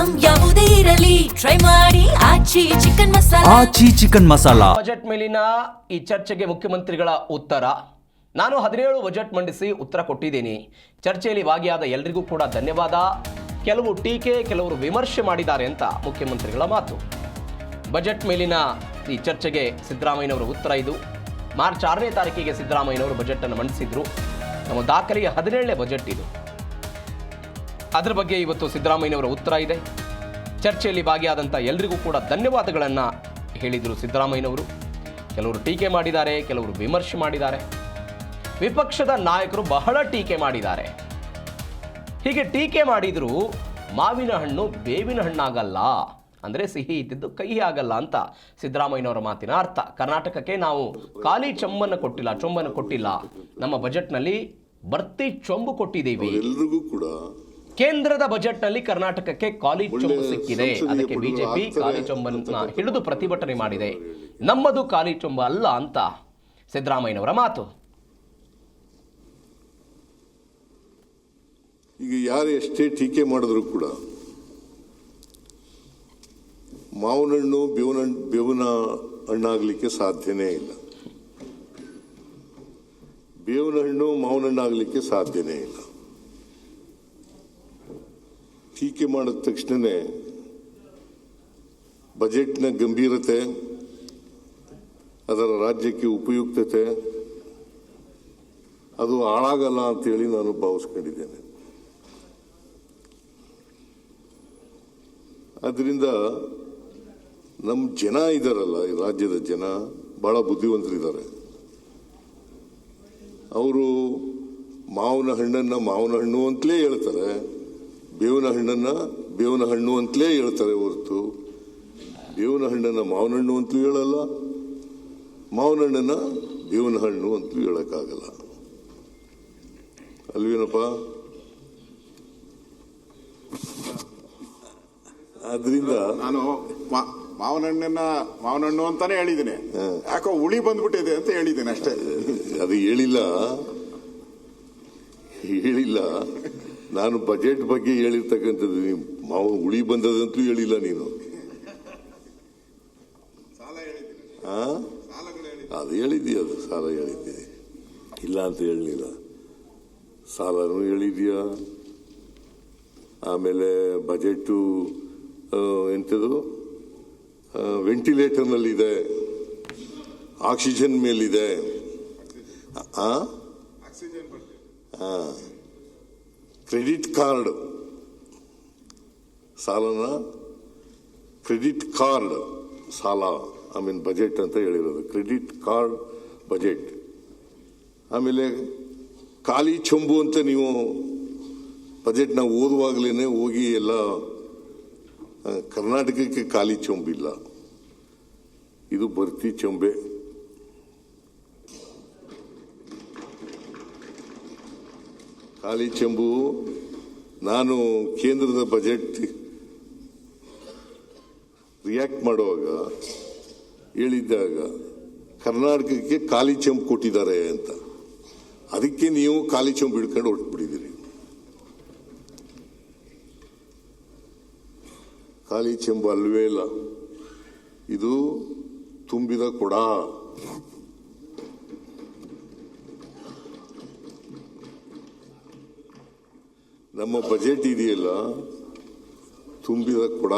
Item ಯಾವುದೇ ಇರಲಿ try ಮಾಡಿ ಆಚಿ ಚಿಕನ್ ಮಸಾಲಾ. ಆಚಿ ಚಿಕನ್ ಮಸಾಲಾ. ಬಜೆಟ್ ಮೇಲಿನ ಈ ಚರ್ಚೆಗೆ ಮುಖ್ಯಮಂತ್ರಿಗಳ ಉತ್ತರ. ನಾನು 17 ಬಜೆಟ್ ಮಂಡಿಸಿ ಉತ್ತರ ಕೊಟ್ಟಿದ್ದೀನಿ. ಚರ್ಚೆಯಲ್ಲಿ ಭಾಗಿಯಾದ ಎಲ್ಲರಿಗೂ ಕೂಡ ಧನ್ಯವಾದ. ಕೆಲವು ಟೀಕೆ, ಕೆಲವರು ವಿಮರ್ಶೆ ಮಾಡಿದ್ದಾರೆ ಅಂತ ಮುಖ್ಯಮಂತ್ರಿಗಳ ಮಾತು. ಬಜೆಟ್ ಮೇಲಿನ ಈ ಚರ್ಚೆಗೆ ಸಿದ್ದರಾಮಯ್ಯನವರ ಉತ್ತರ ಇದು. ಮಾರ್ಚ್ 6ನೇ ತಾರೀಕಿಗೆ ಸಿದ್ದರಾಮಯ್ಯನವರು ಬಜೆಟ್ ಅನ್ನು ಮಂಡಿಸಿದ್ರು. ನಮ್ಮ ದಾಖಲೆಯ 17ನೇ ಬಜೆಟ್ ಇದು. ಅದರ ಬಗ್ಗೆ ಇವತ್ತು ಸಿದ್ದರಾಮಯ್ಯನವರ ಉತ್ತರ ಇದೆ. ಚರ್ಚೆಯಲ್ಲಿ ಭಾಗಿಯಾದಂಥ ಎಲ್ಲರಿಗೂ ಕೂಡ ಧನ್ಯವಾದಗಳನ್ನು ಹೇಳಿದರು ಸಿದ್ದರಾಮಯ್ಯನವರು. ಕೆಲವರು ಟೀಕೆ ಮಾಡಿದ್ದಾರೆ, ಕೆಲವರು ವಿಮರ್ಶೆ ಮಾಡಿದ್ದಾರೆ. ವಿಪಕ್ಷದ ನಾಯಕರು ಬಹಳ ಟೀಕೆ ಮಾಡಿದ್ದಾರೆ. ಹೀಗೆ ಟೀಕೆ ಮಾಡಿದರೂ ಮಾವಿನ ಹಣ್ಣು ಬೇವಿನ ಹಣ್ಣಾಗಲ್ಲ, ಅಂದರೆ ಸಿಹಿ ಇದ್ದಿದ್ದು ಕಹಿ ಆಗಲ್ಲ ಅಂತ ಸಿದ್ದರಾಮಯ್ಯನವರ ಮಾತಿನ ಅರ್ಥ. ಕರ್ನಾಟಕಕ್ಕೆ ನಾವು ಖಾಲಿ ಚೊಂಬನ್ನು ಕೊಟ್ಟಿಲ್ಲ. ನಮ್ಮ ಬಜೆಟ್ನಲ್ಲಿ ಭರ್ತಿ ಚೊಂಬು ಕೊಟ್ಟಿದ್ದೀವಿ. ಎಲ್ಲರಿಗೂ ಕೂಡ ಕೇಂದ್ರದ ಬಜೆಟ್ನಲ್ಲಿ ಕರ್ನಾಟಕಕ್ಕೆ ಖಾಲಿ ಚೊಂಬು ಸಿಕ್ಕಿದೆ. ಅದಕ್ಕೆ ಬಿಜೆಪಿ ಖಾಲಿ ಚೊಂಬನ್ನ ಹಿಡಿದು ಪ್ರತಿಭಟನೆ ಮಾಡಿದೆ. ನಮ್ಮದು ಖಾಲಿ ಚೊಂಬು ಅಲ್ಲ ಅಂತ ಸಿದ್ದರಾಮಯ್ಯನವರ ಮಾತು. ಈಗ ಯಾರು ಎಷ್ಟೇ ಟೀಕೆ ಮಾಡಿದ್ರು ಕೂಡ ಮಾವಿನ ಹಣ್ಣು ಬೇವಿನ ಹಣ್ಣಾಗಲಿಕ್ಕೆ ಸಾಧ್ಯನೇ ಇಲ್ಲ. ಬೇವಿನ ಹಣ್ಣು ಮಾವಿನ ಹಣ್ಣಾಗಲಿಕ್ಕೆ ಸಾಧ್ಯನೇ ಇಲ್ಲ. ಟೀಕೆ ಮಾಡಿದ ತಕ್ಷಣವೇ ಬಜೆಟ್ನ ಗಂಭೀರತೆ, ಅದರ ರಾಜ್ಯಕ್ಕೆ ಉಪಯುಕ್ತತೆ ಅದು ಹಾಳಾಗಲ್ಲ ಅಂತೇಳಿ ನಾನು ಭಾವಿಸ್ಕೊಂಡಿದ್ದೇನೆ. ಅದರಿಂದ ನಮ್ಮ ಜನ ಇದ್ದಾರಲ್ಲ, ಈ ರಾಜ್ಯದ ಜನ ಬಹಳ ಬುದ್ಧಿವಂತರಿದ್ದಾರೆ. ಅವರು ಮಾವಿನ ಹಣ್ಣನ್ನು ಮಾವಿನ ಹಣ್ಣು ಅಂತಲೇ ಹೇಳ್ತಾರೆ, ಬೇವಿನ ಹಣ್ಣನ್ನು ಬೇವಿನ ಹಣ್ಣು ಅಂತಲೇ ಹೇಳ್ತಾರೆ ಹೊರತು ಬೇವಿನ ಹಣ್ಣನ್ನು ಮಾವಿನ ಹಣ್ಣು ಅಂತಲೂ ಹೇಳಲ್ಲ, ಮಾವಿನ ಹಣ್ಣನ್ನು ಬೇವಿನ ಹಣ್ಣು ಅಂತಲೂ ಹೇಳಕ್ಕಾಗಲ್ಲ. ಅಲ್ವೇನಪ್ಪ? ಆದ್ರಿಂದ ನಾನು ಮಾವಿನ ಹಣ್ಣು ಅಂತಾನೆ ಹೇಳಿದ್ದೀನಿ. ಯಾಕೋ ಹುಳಿ ಬಂದ್ಬಿಟ್ಟಿದೆ ಅಂತ ಹೇಳಿದ್ದೇನೆ ಅಷ್ಟೇ. ಅದು ಹೇಳಿಲ್ಲ. ನಾನು ಬಜೆಟ್ ಬಗ್ಗೆ ಹೇಳಿರ್ತಕ್ಕಂಥದ್ದು. ಮಾವು ಹುಳಿ ಬಂದದಂತೂ ಹೇಳಿಲ್ಲ ನೀನು. ಅದು ಹೇಳಿದ್ದೀಯ, ಅದು ಸಾಲ ಹೇಳಿದ್ದೀನಿ ಇಲ್ಲ ಅಂತ ಹೇಳಲಿಲ್ಲ. ಸಾಲನೂ ಹೇಳಿದೀಯ. ಆಮೇಲೆ ಬಜೆಟು ಎಂಥದು ವೆಂಟಿಲೇಟರ್ನಲ್ಲಿದೆ, ಆಕ್ಸಿಜನ್ ಮೇಲಿದೆ, ಕ್ರೆಡಿಟ್ ಕಾರ್ಡ್ ಸಾಲನ ಕ್ರೆಡಿಟ್ ಕಾರ್ಡ್ ಸಾಲ ಬಜೆಟ್ ಅಂತ ಹೇಳಿರೋದು, ಕ್ರೆಡಿಟ್ ಕಾರ್ಡ್ ಬಜೆಟ್. ಆಮೇಲೆ ಖಾಲಿ ಚೊಂಬು ಅಂತ ನೀವು ಬಜೆಟ್ನ ಓದುವಾಗಲೇ ಹೋಗಿ ಎಲ್ಲ ಕರ್ನಾಟಕಕ್ಕೆ ಖಾಲಿ ಚೊಂಬಿಲ್ಲ, ಇದು ಭರ್ತಿ ಚೊಂಬೆ. ಖಾಲಿ ಚೆಂಬು. ನಾನು ಕೇಂದ್ರದ ಬಜೆಟ್ ರಿಯಾಕ್ಟ್ ಮಾಡುವಾಗ ಹೇಳಿದ್ದಾಗ ಕರ್ನಾಟಕಕ್ಕೆ ಖಾಲಿ ಚೆಂಬು ಕೊಟ್ಟಿದ್ದಾರೆ ಅಂತ, ಅದಕ್ಕೆ ನೀವು ಖಾಲಿ ಚೆಂಬು ಹಿಡ್ಕೊಂಡು ಹೊರಟ್ಬಿಟ್ಟಿದ್ದೀರಿ. ಖಾಲಿ ಚೆಂಬು ಅಲ್ವೇ ಇಲ್ಲ, ಇದು ತುಂಬಿದ ಕೊಡ. ನಮ್ಮ ಬಜೆಟ್ ಇದೆಯಲ್ಲ, ತುಂಬಿದ ಕೊಡ,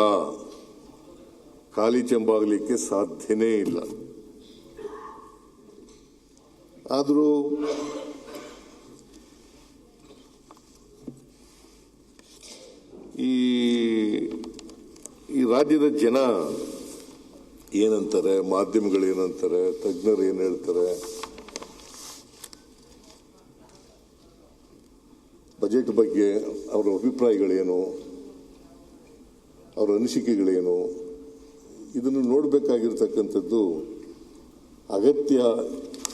ಖಾಲಿ ಚೆಂಬಾಗಲಿಕ್ಕೆ ಸಾಧ್ಯನೇ ಇಲ್ಲ. ಆದರೂ ಈ ರಾಜ್ಯದ ಜನ ಏನಂತಾರೆ, ಮಾಧ್ಯಮಗಳು ಏನಂತಾರೆ, ತಜ್ಞರು ಏನು ಹೇಳ್ತಾರೆ, ಬಜೆಟ್ ಬಗ್ಗೆ ಅವರ ಅಭಿಪ್ರಾಯಗಳೇನು, ಅವರ ಅನಿಸಿಕೆಗಳೇನು, ಇದನ್ನು ನೋಡಬೇಕಾಗಿರ್ತಕ್ಕಂಥದ್ದು ಅಗತ್ಯ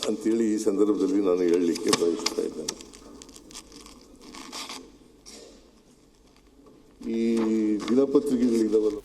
ಅಂತೇಳಿ ಈ ಸಂದರ್ಭದಲ್ಲಿ ನಾನು ಹೇಳಲಿಕ್ಕೆ ಬಯಸ್ತಾ ಇದ್ದೇನೆ. ಈ ದಿನಪತ್ರಿಕೆಗಳಿದಾವಲ್ಲ,